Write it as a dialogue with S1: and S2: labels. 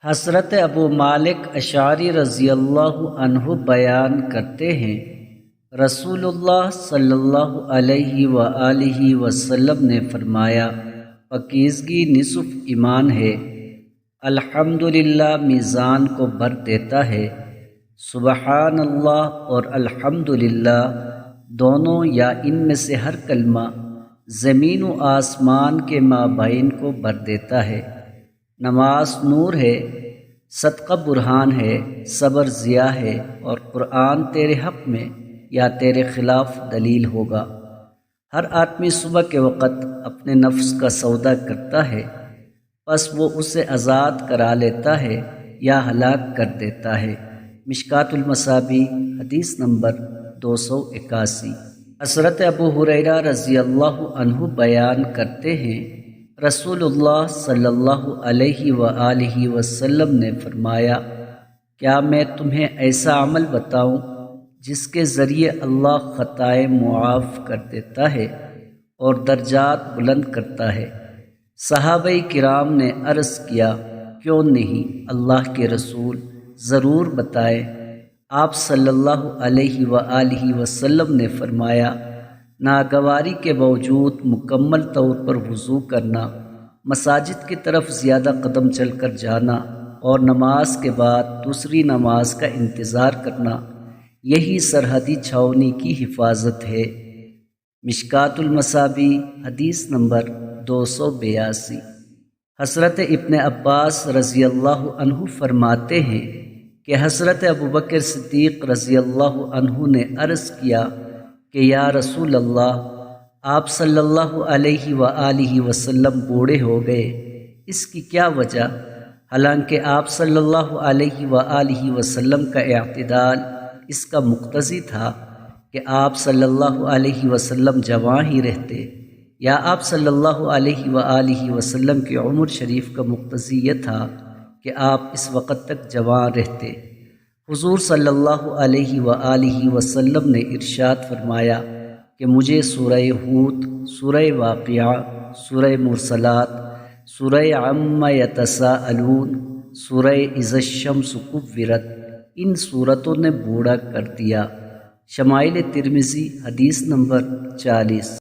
S1: حضرت ابو مالک اشعری رضی اللہ عنہ بیان کرتے ہیں، رسول اللہ صلی اللہ علیہ وآلہ وسلم نے فرمایا، پاکیزگی نصف ایمان ہے۔ الحمدللہ میزان کو بھر دیتا ہے۔ سبحان اللہ اور الحمدللہ دونوں یا ان میں سے ہر کلمہ زمین و آسمان کے مابین کو بھر دیتا ہے۔ نماز نور ہے، صدقہ برہان ہے، صبر ضیاء ہے، اور قرآن تیرے حق میں یا تیرے خلاف دلیل ہوگا۔ ہر آدمی صبح کے وقت اپنے نفس کا سودا کرتا ہے، پس وہ اسے آزاد کرا لیتا ہے یا ہلاک کر دیتا ہے۔ مشکوٰۃ المصابیح حدیث نمبر 281۔ حضرت ابو ہریرہ رضی اللہ عنہ بیان کرتے ہیں، رسول اللہ صلی اللہ علیہ وآلہ وسلم نے فرمایا، کیا میں تمہیں ایسا عمل بتاؤں جس کے ذریعے اللہ خطائیں معاف کر دیتا ہے اور درجات بلند کرتا ہے؟ صحابہ کرام نے عرض کیا، کیوں نہیں اللہ کے رسول، ضرور بتائے۔ آپ صلی اللہ علیہ وآلہ وسلم نے فرمایا، ناگواری کے باوجود مکمل طور پر وضو کرنا، مساجد کی طرف زیادہ قدم چل کر جانا اور نماز کے بعد دوسری نماز کا انتظار کرنا، یہی سرحدی چھاؤنی کی حفاظت ہے۔ مشکوٰۃ المصابیح حدیث نمبر 282۔ حضرت ابن عباس رضی اللہ عنہ فرماتے ہیں کہ حضرت ابوبکر صدیق رضی اللہ عنہ نے عرض کیا کہ یا رسول اللہ، آپ صلی اللہ علیہ وآلہ وسلم بوڑھے ہو گئے، اس کی کیا وجہ؟ حالانکہ آپ صلی اللہ علیہ وآلہ وسلم کا اعتدال اس کا مقتضی تھا کہ آپ صلی اللہ علیہ وسلم جوان ہی رہتے، یا آپ صلی اللہ علیہ وآلہ وسلم کی عمر شریف کا مقتضی یہ تھا کہ آپ اس وقت تک جوان رہتے۔ حضور صلی اللہ علیہ وآلہ وسلم نے ارشاد فرمایا کہ مجھے سورہ ہود، سورہ واقعہ، سورہ مرسلات، سورہ عما یتساءلون، سورہ اذا الشمس کورت، ان سورتوں نے بوڑھا کر دیا۔ شمائل ترمذی حدیث نمبر 40۔